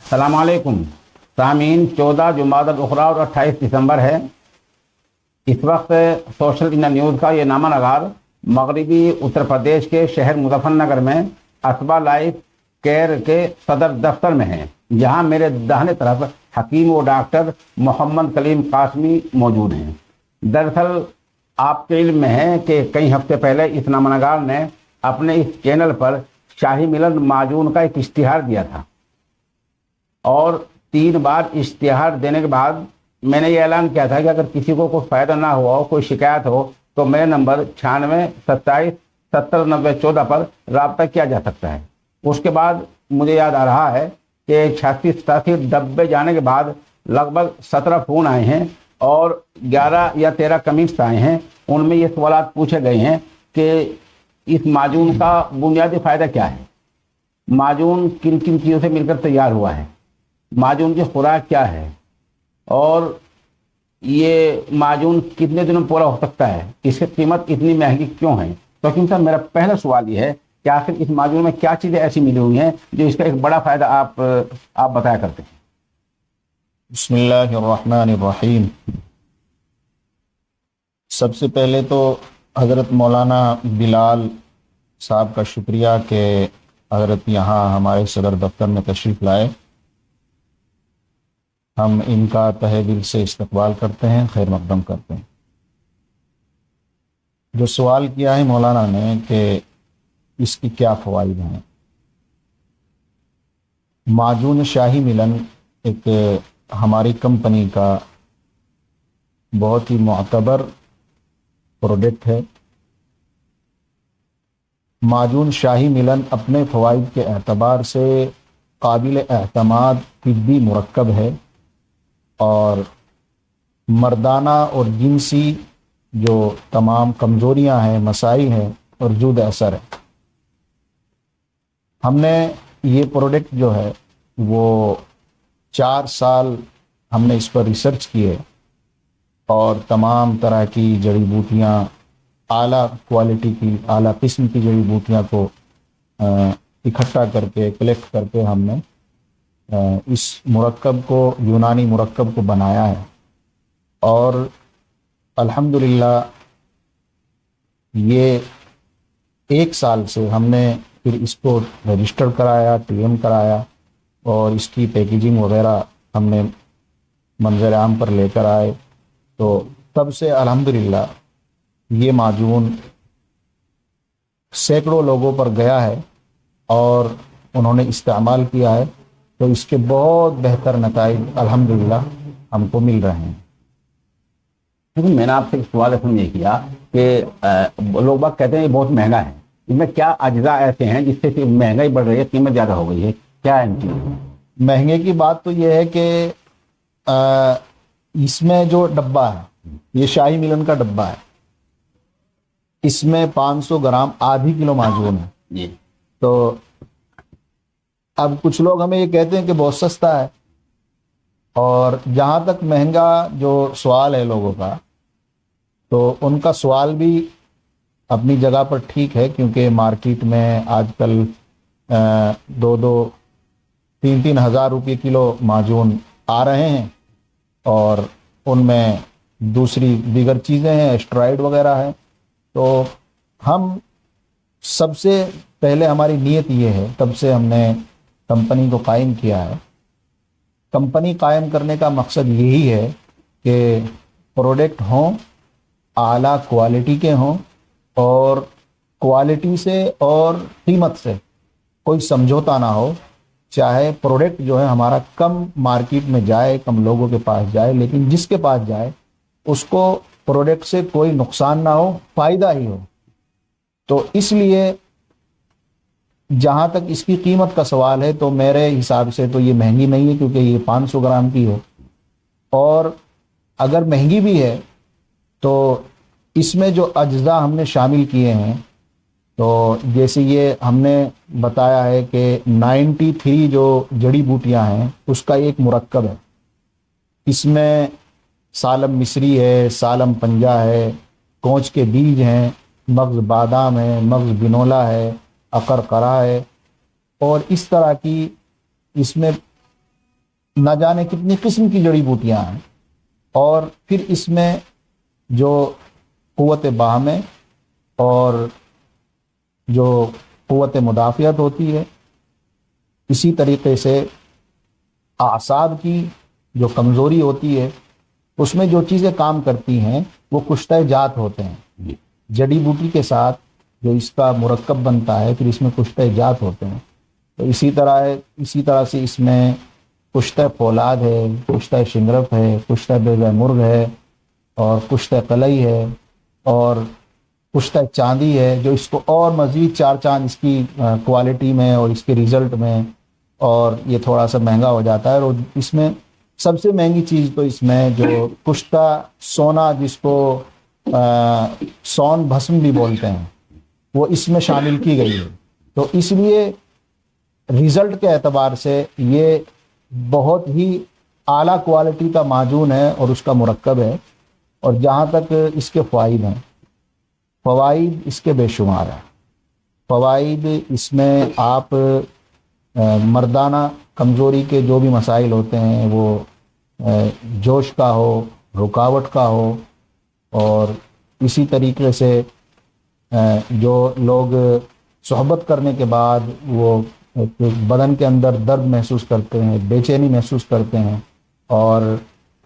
السلام علیکم سامعین، 14 جمادی الاخری اور 28 دسمبر ہے۔ اس وقت سوشل انڈیا نیوز کا یہ نامہ نگار مغربی اتر پردیش کے شہر مظفر نگر میں اسبا لائف کیئر کے صدر دفتر میں ہے، جہاں میرے داہنے طرف حکیم و ڈاکٹر محمد کلیم قاسمی موجود ہیں۔ دراصل آپ کے علم میں ہے کہ کئی ہفتے پہلے اس نامہ نگار نے اپنے اس چینل پر شاہی ملن معجون کا ایک اشتہار دیا تھا، اور 3 بار اشتہار دینے کے بعد میں نے یہ اعلان کیا تھا کہ اگر کسی کو کوئی فائدہ نہ ہوا ہو، کوئی شکایت ہو، تو میرے نمبر 96 27 70 90 14 پر رابطہ کیا جا سکتا ہے۔ اس کے بعد مجھے یاد آ رہا ہے کہ 86 87 ڈبے جانے کے بعد لگ بھگ 17 فون آئے ہیں اور 11 یا 13 کمنٹس آئے ہیں۔ ان میں یہ سوالات پوچھے گئے ہیں کہ اس معجون کا بنیادی فائدہ کیا ہے، معجون کن کن چیزوں سے مل کر تیار ہوا ہے، معجون کی خوراک کیا ہے، اور یہ معجون کتنے دنوں میں پورا ہو سکتا ہے، اس کی قیمت اتنی مہنگی کیوں ہے۔ تو حکیم صاحب، میرا پہلا سوال یہ ہے کہ آخر اس معجون میں کیا چیزیں ایسی ملی ہوئی ہیں جو اس کا ایک بڑا فائدہ آپ بتایا کرتے ہیں۔ بسم اللہ الرحمن الرحیم۔ سب سے پہلے تو حضرت مولانا بلال صاحب کا شکریہ کہ حضرت یہاں ہمارے صدر دفتر میں تشریف لائے۔ ہم ان کا تہہ دل سے استقبال کرتے ہیں، خیر مقدم کرتے ہیں۔ جو سوال کیا ہے مولانا نے کہ اس کی کیا فوائد ہیں، معجون شاہی ملن ایک ہماری کمپنی کا بہت ہی معتبر پروڈکٹ ہے۔ معجون شاہی ملن اپنے فوائد کے اعتبار سے قابل اعتماد طبی مرکب ہے، اور مردانہ اور جنسی جو تمام کمزوریاں ہیں، مسائل ہیں، اور جود اثر ہے۔ ہم نے یہ پروڈکٹ جو ہے وہ 4 سال ہم نے اس پر ریسرچ کی ہے، اور تمام طرح کی جڑی بوٹیاں، اعلیٰ کوالٹی کی، اعلیٰ قسم کی جڑی بوٹیاں کو اکٹھا کر کے، کلیکٹ کر کے ہم نے اس مرکب کو، یونانی مرکب کو بنایا ہے۔ اور الحمدللہ یہ 1 سال سے ہم نے پھر اس کو رجسٹر کرایا، ٹی ایم کرایا، اور اس کی پیکیجنگ وغیرہ ہم نے منظر عام پر لے کر آئے۔ تو تب سے الحمدللہ یہ معجون سینکڑوں لوگوں پر گیا ہے اور انہوں نے استعمال کیا ہے، تو اس کے بہت بہتر نتائج الحمدللہ ہم کو مل رہے ہیں۔ لیکن میں نے آپ سے ایک سوال اس میں یہ کیا کہ لوگ بات کہتے ہیں یہ بہت مہنگا ہے، اس میں کیا اجزاء ایسے ہیں جس سے مہنگائی بڑھ رہی ہے، قیمت زیادہ ہو گئی ہے، کیا ہے ان چیزوں؟ مہنگے کی بات تو یہ ہے کہ اس میں جو ڈبہ ہے، یہ شاہی ملن کا ڈبہ ہے، اس میں 500 گرام آدھی کلو معجون ہے جی۔ تو اب کچھ لوگ ہمیں یہ کہتے ہیں کہ بہت سستا ہے، اور جہاں تک مہنگا جو سوال ہے لوگوں کا، تو ان کا سوال بھی اپنی جگہ پر ٹھیک ہے، کیونکہ مارکیٹ میں آج کل 2-3 ہزار روپے کلو معجون آ رہے ہیں، اور ان میں دوسری دیگر چیزیں ہیں، اسٹرائڈ وغیرہ ہے۔ تو ہم سب سے پہلے ہماری نیت یہ ہے، تب سے ہم نے کمپنی کو قائم کیا ہے۔ کمپنی قائم کرنے کا مقصد یہی ہے کہ پروڈکٹ ہوں، اعلیٰ کوالٹی کے ہوں، اور کوالٹی سے اور قیمت سے کوئی سمجھوتا نہ ہو۔ چاہے پروڈکٹ جو ہے ہمارا کم مارکیٹ میں جائے، کم لوگوں کے پاس جائے، لیکن جس کے پاس جائے اس کو پروڈکٹ سے کوئی نقصان نہ ہو، فائدہ ہی ہو۔ تو اس لیے جہاں تک اس کی قیمت کا سوال ہے، تو میرے حساب سے تو یہ مہنگی نہیں ہے، کیونکہ یہ 500 گرام کی ہے، اور اگر مہنگی بھی ہے تو اس میں جو اجزاء ہم نے شامل کیے ہیں، تو جیسے یہ ہم نے بتایا ہے کہ 93 جو جڑی بوٹیاں ہیں اس کا ایک مرکب ہے۔ اس میں سالم مصری ہے، سالم پنجہ ہے، کونچ کے بیج ہیں، مغز بادام ہے، مغز بنولا ہے، عقرقرہ ہے، اور اس طرح کی اس میں نہ جانے کتنی قسم کی جڑی بوٹیاں ہیں، اور پھر اس میں جو قوت باہمیں اور جو قوت مدافعت ہوتی ہے، اسی طریقے سے اعصاب کی جو کمزوری ہوتی ہے، اس میں جو چیزیں کام کرتی ہیں وہ کشتہ جات ہوتے ہیں۔ جڑی بوٹی کے ساتھ جو اس کا مرکب بنتا ہے پھر اس میں کشتہ جات ہوتے ہیں، تو اسی طرح سے اس میں کشتہ فولاد ہے، کشتہ شنگرف ہے، کشتہ بیضہ مرغ ہے، اور کشتہ قلعی ہے، اور کشتہ چاندی ہے، جو اس کو اور مزید 4 چاند اس کی کوالٹی میں اور اس کے ریزلٹ میں، اور یہ تھوڑا سا مہنگا ہو جاتا ہے۔ اور اس میں سب سے مہنگی چیز تو اس میں جو کشتہ سونا، جس کو سون بھسم بھی بولتے ہیں، وہ اس میں شامل کی گئی ہے۔ تو اس لیے ریزلٹ کے اعتبار سے یہ بہت ہی اعلیٰ کوالٹی کا معجون ہے اور اس کا مرکب ہے۔ اور جہاں تک اس کے فوائد ہیں، فوائد اس کے بے شمار ہیں۔ فوائد اس میں آپ مردانہ کمزوری کے جو بھی مسائل ہوتے ہیں، وہ جوش کا ہو، رکاوٹ کا ہو، اور اسی طریقے سے جو لوگ صحبت کرنے کے بعد وہ بدن کے اندر درد محسوس کرتے ہیں، بے چینی محسوس کرتے ہیں، اور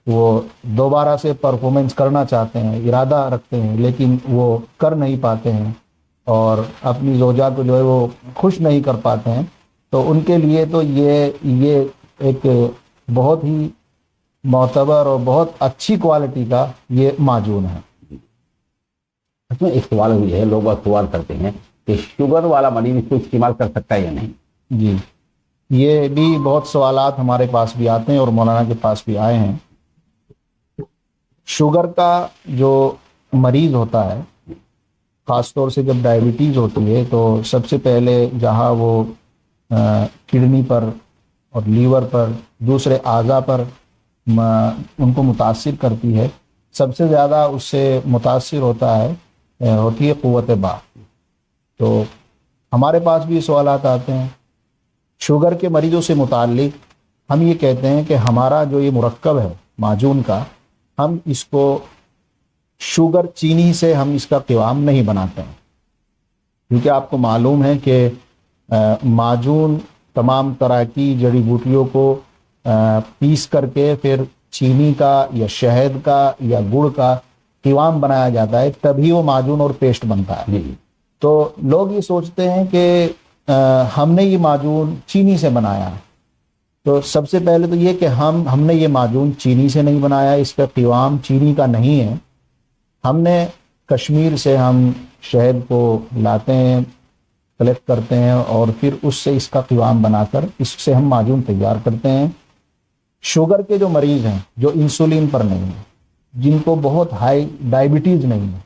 وہ دوبارہ سے پرفارمنس کرنا چاہتے ہیں، ارادہ رکھتے ہیں، لیکن وہ کر نہیں پاتے ہیں، اور اپنی زوجہ کو جو ہے وہ خوش نہیں کر پاتے ہیں، تو ان کے لیے تو یہ ایک بہت ہی معتبر اور بہت اچھی کوالٹی کا یہ معجون ہے۔ اس میں ایک سوال بھی ہے، لوگ بہت سوال کرتے ہیں کہ شوگر والا مریض اس کو استعمال کر سکتا ہے یا نہیں؟ جی، یہ بھی بہت سوالات ہمارے پاس بھی آتے ہیں اور مولانا کے پاس بھی آئے ہیں۔ شوگر کا جو مریض ہوتا ہے، خاص طور سے جب ڈائبٹیز ہوتی ہے، تو سب سے پہلے جہاں وہ کڈنی پر اور لیور پر، دوسرے اعضاء پر ان کو متاثر کرتی ہے، سب سے زیادہ اس سے متاثر ہوتی ہے قوت با۔ تو ہمارے پاس بھی سوالات آتے ہیں شوگر کے مریضوں سے متعلق۔ ہم یہ کہتے ہیں کہ ہمارا جو یہ مرکب ہے معجون کا، ہم اس کو شوگر چینی سے ہم اس کا قوام نہیں بناتے ہیں، کیونکہ آپ کو معلوم ہے کہ معجون تمام طرح کی جڑی بوٹیوں کو پیس کر کے پھر چینی کا یا شہد کا یا گڑ کا قوام بنایا جاتا ہے، تبھی وہ معجون اور پیسٹ بنتا ہے۔ تو لوگ یہ سوچتے ہیں کہ ہم نے یہ معجون چینی سے بنایا، تو سب سے پہلے تو یہ کہ ہم نے یہ معجون چینی سے نہیں بنایا، اس کا قوام چینی کا نہیں ہے۔ ہم نے کشمیر سے ہم شہد کو لاتے ہیں، کلیکٹ کرتے ہیں، اور پھر اس سے اس کا قوام بنا کر اس سے ہم معجون تیار کرتے ہیں۔ شوگر کے جو مریض ہیں، جو انسولین پر نہیں ہیں، جن کو بہت ہائی ڈائبٹیز نہیں ہے،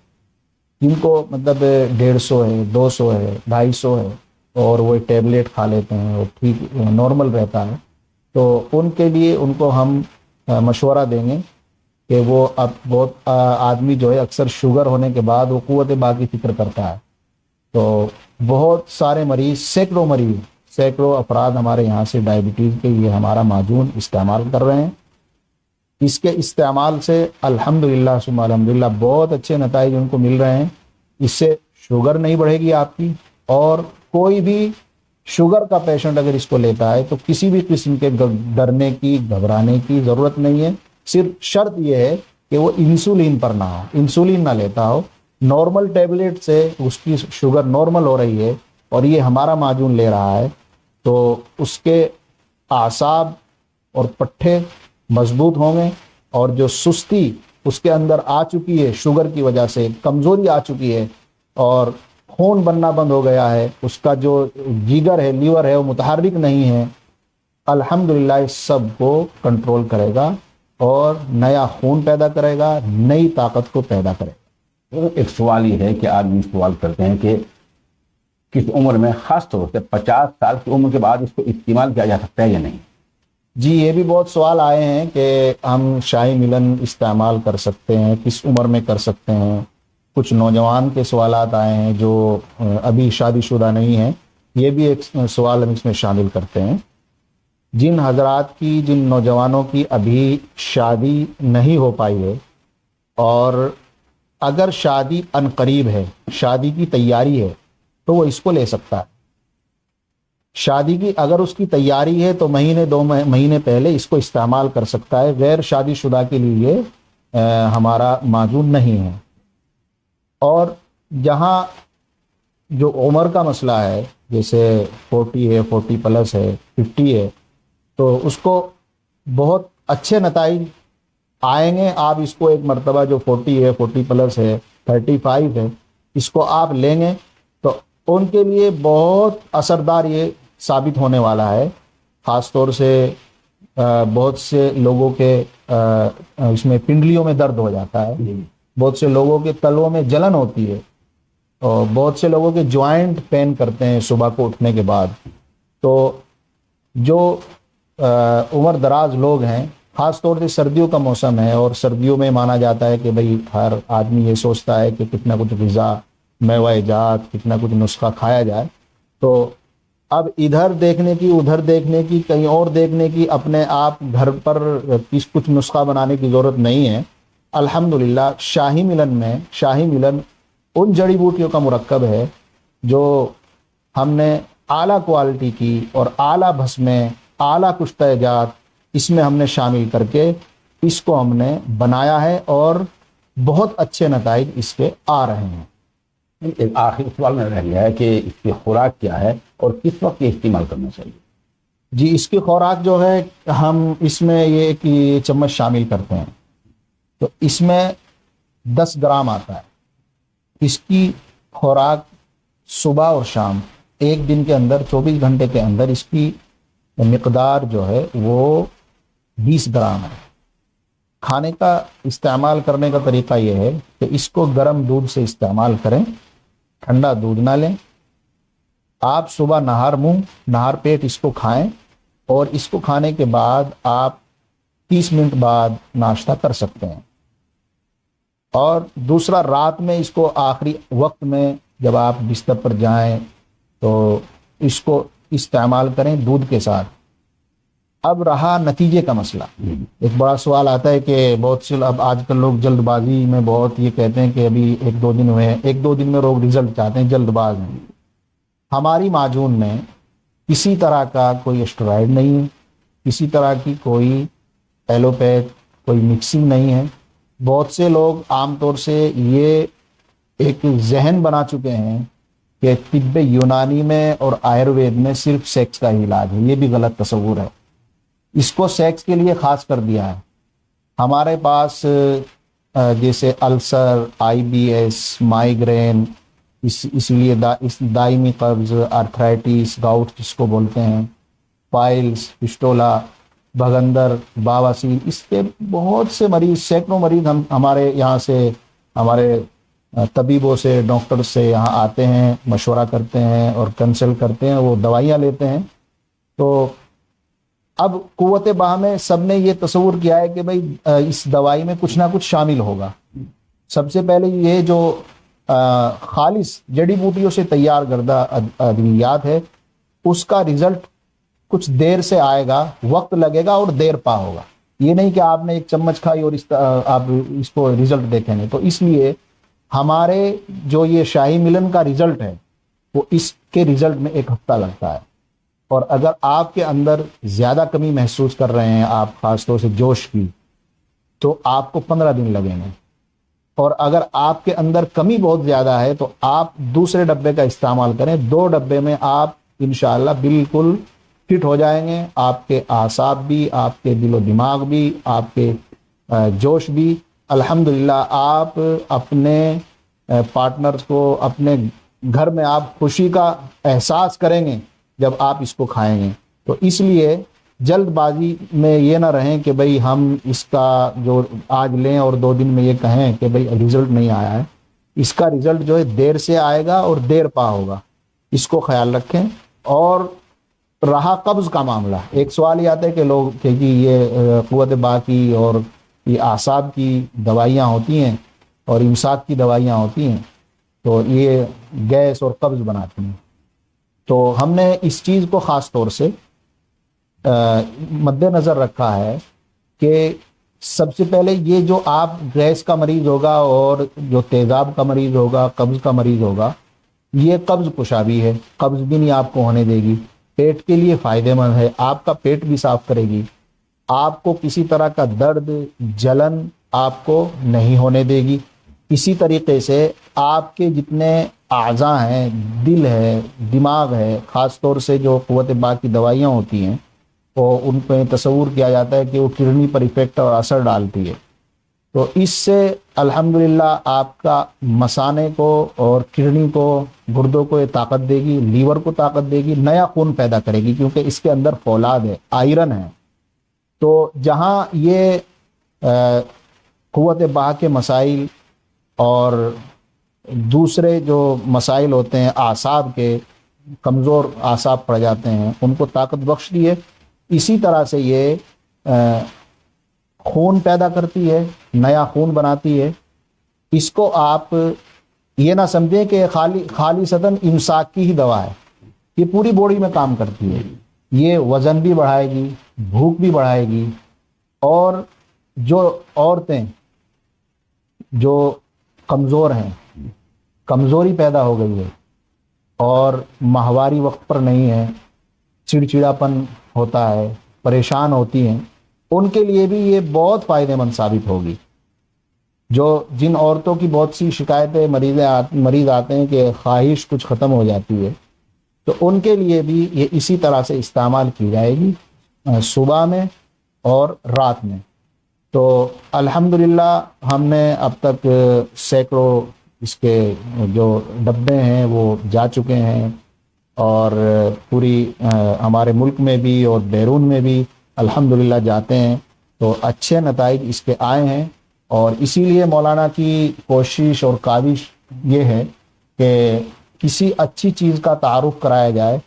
جن کو مطلب 150 ہے، 200 ہے، 250 ہے، اور وہ ٹیبلیٹ کھا لیتے ہیں، وہ ٹھیک نارمل رہتا ہے، تو ان کے لیے ان کو ہم مشورہ دیں گے کہ وہ اب بہت آدمی جو ہے اکثر شوگر ہونے کے بعد وہ قوت با کی فکر کرتا ہے، تو بہت سارے مریض، سینکڑوں افراد ہمارے یہاں سے ڈائبٹیز کے لیے ہمارا معجون استعمال کر رہے ہیں۔ اس کے استعمال سے الحمدللہ ثم الحمدللہ بہت اچھے نتائج ان کو مل رہے ہیں۔ اس سے شوگر نہیں بڑھے گی آپ کی، اور کوئی بھی شوگر کا پیشنٹ اگر اس کو لیتا ہے تو کسی بھی قسم کے ڈرنے کی، گھبرانے کی ضرورت نہیں ہے۔ صرف شرط یہ ہے کہ وہ انسولین پر نہ ہو، انسولین نہ لیتا ہو، نارمل ٹیبلیٹ سے اس کی شوگر نارمل ہو رہی ہے اور یہ ہمارا معجون لے رہا ہے، تو اس کے اعصاب اور پٹھے مضبوط ہوں گے، اور جو سستی اس کے اندر آ چکی ہے شوگر کی وجہ سے، کمزوری آ چکی ہے اور خون بننا بند ہو گیا ہے، اس کا جو جگر ہے، لیور ہے، وہ متحرک نہیں ہے، الحمدللہ اس سب کو کنٹرول کرے گا اور نیا خون پیدا کرے گا، نئی طاقت کو پیدا کرے گا۔ ایک سوال یہ ہے کہ آدمی سوال کرتے ہیں کہ کس عمر میں، خاص طور سے 50 سال کی عمر کے بعد اس کو استعمال کیا جا سکتا ہے یا نہیں؟ جی، یہ بھی بہت سوال آئے ہیں کہ ہم شاہی ملن استعمال کر سکتے ہیں، کس عمر میں کر سکتے ہیں۔ کچھ نوجوان کے سوالات آئے ہیں جو ابھی شادی شدہ نہیں ہیں، یہ بھی ایک سوال ہم اس میں شامل کرتے ہیں۔ جن حضرات کی، جن نوجوانوں کی ابھی شادی نہیں ہو پائی ہے، اور اگر شادی ان قریب ہے، شادی کی تیاری ہے، تو وہ اس کو لے سکتا ہے۔ شادی کی اگر اس کی تیاری ہے تو مہینے 2 مہینے پہلے اس کو استعمال کر سکتا ہے۔ غیر شادی شدہ کے لیے ہمارا معجون نہیں ہے۔ اور جہاں جو عمر کا مسئلہ ہے، جیسے 40 ہے، 40 پلس ہے، 50 ہے، تو اس کو بہت اچھے نتائج آئیں گے۔ آپ اس کو ایک مرتبہ جو 40 ہے، 40 پلس ہے، 35 ہے، اس کو آپ لیں گے تو ان کے لیے بہت اثردار یہ ثابت ہونے والا ہے۔ خاص طور سے بہت سے لوگوں کے اس میں پنڈلیوں میں درد ہو جاتا ہے، بہت سے لوگوں کے تلووں میں جلن ہوتی ہے، اور بہت سے لوگوں کے جوائنٹ پین کرتے ہیں صبح کو اٹھنے کے بعد۔ تو جو عمر دراز لوگ ہیں، خاص طور سے سردیوں کا موسم ہے، اور سردیوں میں مانا جاتا ہے کہ بھئی ہر آدمی یہ سوچتا ہے کہ کتنا کچھ غذا، میوہ جات، کتنا کچھ نسخہ کھایا جائے، تو اب ادھر دیکھنے کی، ادھر دیکھنے کی، کہیں اور دیکھنے کی، اپنے آپ گھر پر کچھ نسخہ بنانے کی ضرورت نہیں ہے۔ الحمدللہ شاہی ملن میں، شاہی ملن ان جڑی بوٹیوں کا مرکب ہے جو ہم نے اعلیٰ کوالٹی کی اور اعلیٰ بھسمیں، اعلیٰ کشتہ جات اس میں ہم نے شامل کر کے اس کو ہم نے بنایا ہے، اور بہت اچھے نتائج اس کے آ رہے ہیں۔ ایک آخری سوال میں رہ گیا ہے کہ اس کی خوراک کیا ہے اور کس وقت یہ استعمال کرنا چاہیے؟ جی، اس کی خوراک جو ہے، ہم اس میں یہ کہ چمچ شامل کرتے ہیں، تو اس میں 10 گرام آتا ہے۔ اس کی خوراک صبح اور شام، ایک دن کے اندر 24 گھنٹے کے اندر اس کی مقدار جو ہے وہ 20 گرام ہے۔ کھانے کا استعمال کرنے کا طریقہ یہ ہے کہ اس کو گرم دودھ سے استعمال کریں، ٹھنڈا دودھ نہ لیں۔ آپ صبح نہار پیٹ اس کو کھائیں، اور اس کو کھانے کے بعد آپ 30 منٹ بعد ناشتہ کر سکتے ہیں۔ اور دوسرا، رات میں اس کو آخری وقت میں جب آپ بستر پر جائیں تو اس کو استعمال کریں دودھ کے ساتھ۔ اب رہا نتیجے کا مسئلہ، ایک بڑا سوال آتا ہے کہ بہت سے اب آج کل لوگ جلد بازی میں بہت یہ کہتے ہیں کہ ابھی 1-2 دن ہوئے ہیں، 1-2 دن میں لوگ رزلٹ چاہتے ہیں، جلد باز ہیں۔ ہماری معجون میں کسی طرح کا کوئی اسٹرائڈ نہیں ہے، کسی طرح کی کوئی ایلوپیتھ، کوئی مکسنگ نہیں ہے۔ بہت سے لوگ عام طور سے یہ ایک ذہن بنا چکے ہیں کہ طب یونانی میں اور آیوروید میں صرف سیکس کا ہی علاج ہے۔ یہ بھی غلط تصور ہے، اس کو سیکس کے لیے خاص کر دیا ہے۔ ہمارے پاس جیسے السر، IBS، مائیگرین، اس لیے دائمی قبض، آرتھرائٹس، گاؤٹ جس کو بولتے ہیں، پائلز، فسٹولا، بھگندر، بواسیر، اس کے بہت سے مریض، سینکڑوں مریض ہمارے یہاں سے، ہمارے طبیبوں سے، ڈاکٹر سے یہاں آتے ہیں، مشورہ کرتے ہیں اور کنسلٹ کرتے ہیں، وہ دوائیاں لیتے ہیں۔ تو اب قوت باہ میں سب نے یہ تصور کیا ہے کہ بھئی اس دوائی میں کچھ نہ کچھ شامل ہوگا۔ سب سے پہلے یہ جو خالص جڑی بوٹیوں سے تیار کردہ ادویات ہے، اس کا رزلٹ کچھ دیر سے آئے گا، وقت لگے گا اور دیر پا ہوگا۔ یہ نہیں کہ آپ نے ایک چمچ کھائی اور آپ اس کو رزلٹ دیکھیں گے۔ تو اس لیے ہمارے جو یہ شاہی ملن کا رزلٹ ہے، وہ اس کے رزلٹ میں 1 ہفتہ لگتا ہے۔ اور اگر آپ کے اندر زیادہ کمی محسوس کر رہے ہیں، آپ خاص طور سے جوش کی، تو آپ کو 15 دن لگیں گے۔ اور اگر آپ کے اندر کمی بہت زیادہ ہے تو آپ دوسرے ڈبے کا استعمال کریں۔ 2 ڈبے میں آپ انشاءاللہ بالکل فٹ ہو جائیں گے، آپ کے اعصاب بھی، آپ کے دل و دماغ بھی، آپ کے جوش بھی۔ الحمدللہ آپ اپنے پارٹنرز کو، اپنے گھر میں آپ خوشی کا احساس کریں گے جب آپ اس کو کھائیں گے۔ تو اس لیے جلد بازی میں یہ نہ رہیں کہ بھئی ہم اس کا جو آج لیں اور 2 دن میں یہ کہیں کہ بھئی رزلٹ نہیں آیا ہے۔ اس کا رزلٹ جو ہے دیر سے آئے گا اور دیر پا ہوگا، اس کو خیال رکھیں۔ اور رہا قبض کا معاملہ، ایک سوال یہ آتا ہے کہ لوگ کہ جی یہ قوت باہ کی اور یہ اعصاب کی دوائیاں ہوتی ہیں اور امساک کی دوائیاں ہوتی ہیں، تو یہ گیس اور قبض بناتی ہیں۔ تو ہم نے اس چیز کو خاص طور سے مد نظر رکھا ہے کہ سب سے پہلے یہ جو آپ گیس کا مریض ہوگا اور جو تیزاب کا مریض ہوگا، قبض کا مریض ہوگا، یہ قبض کشا بھی ہے، قبض بھی نہیں آپ کو ہونے دے گی، پیٹ کے لیے فائدہ مند ہے، آپ کا پیٹ بھی صاف کرے گی، آپ کو کسی طرح کا درد جلن آپ کو نہیں ہونے دے گی۔ اسی طریقے سے آپ کے جتنے اعضاء ہیں، دل ہے، دماغ ہے، خاص طور سے جو قوت باق کی دوائیاں ہوتی ہیں وہ ان پہ تصور کیا جاتا ہے کہ وہ کڈنی پر افیکٹ اور اثر ڈالتی ہے، تو اس سے الحمدللہ آپ کا مثانے کو اور کڈنی کو، گردوں کو یہ طاقت دے گی، لیور کو طاقت دے گی، نیا خون پیدا کرے گی، کیونکہ اس کے اندر فولاد ہے، آئرن ہے۔ تو جہاں یہ قوت باہ کے مسائل اور دوسرے جو مسائل ہوتے ہیں اعصاب کے، کمزور اعصاب پڑ جاتے ہیں، ان کو طاقت بخش دی ہے۔ اسی طرح سے یہ خون پیدا کرتی ہے، نیا خون بناتی ہے۔ اس کو آپ یہ نہ سمجھیں کہ خالصتاً امساک کی ہی دوا ہے، یہ پوری باڈی میں کام کرتی ہے، یہ وزن بھی بڑھائے گی، بھوک بھی بڑھائے گی، اور جو عورتیں جو کمزور ہیں، کمزوری پیدا ہو گئی ہے اور ماہواری وقت پر نہیں ہے، چڑچڑاپن ہوتا ہے، پریشان ہوتی ہیں، ان کے لیے بھی یہ بہت فائدہ مند ثابت ہوگی۔ جن عورتوں کی بہت سی شکایتیں مریض آتے ہیں کہ خواہش کچھ ختم ہو جاتی ہے، تو ان کے لیے بھی یہ اسی طرح سے استعمال کی جائے گی، صبح میں اور رات میں۔ تو الحمدللہ ہم نے اب تک سینکڑوں اس کے جو ڈبے ہیں وہ جا چکے ہیں، اور پوری ہمارے ملک میں بھی اور بیرون میں بھی الحمدللہ جاتے ہیں، تو اچھے نتائج اس کے آئے ہیں۔ اور اسی لیے مولانا کی کوشش اور کاوش یہ ہے کہ کسی اچھی چیز کا تعارف کرایا جائے،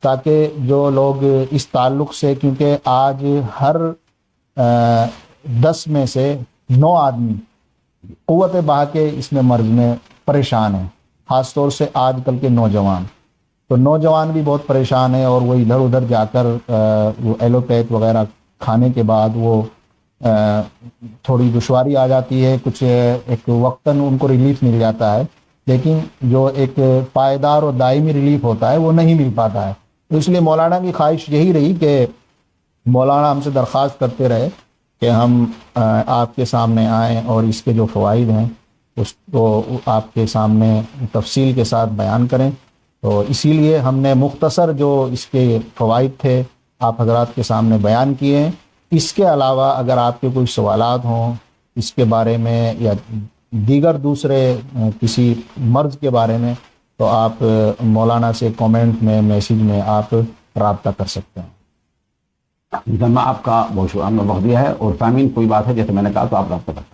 تاکہ جو لوگ اس تعلق سے، کیونکہ آج ہر 10 میں سے 9 آدمی قوت باہ کے اس میں مرض میں پریشان ہیں، خاص طور سے آج کل کے نوجوان۔ تو نوجوان بھی بہت پریشان ہیں، اور وہ ادھر ادھر جا کر وہ ایلوپیتھ وغیرہ کھانے کے بعد وہ تھوڑی دشواری آ جاتی ہے، کچھ ایک وقتاً ان کو ریلیف مل جاتا ہے، لیکن جو ایک پائیدار اور دائمی ریلیف ہوتا ہے وہ نہیں مل پاتا ہے۔ تو اس لیے مولانا کی خواہش یہی رہی کہ مولانا ہم سے درخواست کرتے رہے کہ ہم آپ کے سامنے آئیں اور اس کے جو فوائد ہیں اس کو آپ کے سامنے تفصیل کے ساتھ بیان کریں۔ تو اسی لیے ہم نے مختصر جو اس کے فوائد تھے آپ حضرات کے سامنے بیان کیے ہیں۔ اس کے علاوہ اگر آپ کے کوئی سوالات ہوں اس کے بارے میں یا دیگر دوسرے کسی مرض کے بارے میں، تو آپ مولانا سے کامنٹ میں، میسیج میں آپ رابطہ کر سکتے ہیں۔ میں آپ کا بہت شکریہ، آپ نے وقت دیا ہے، اور سامعین کوئی بات ہے جیسے میں نے کہا تو آپ رابطہ کریں۔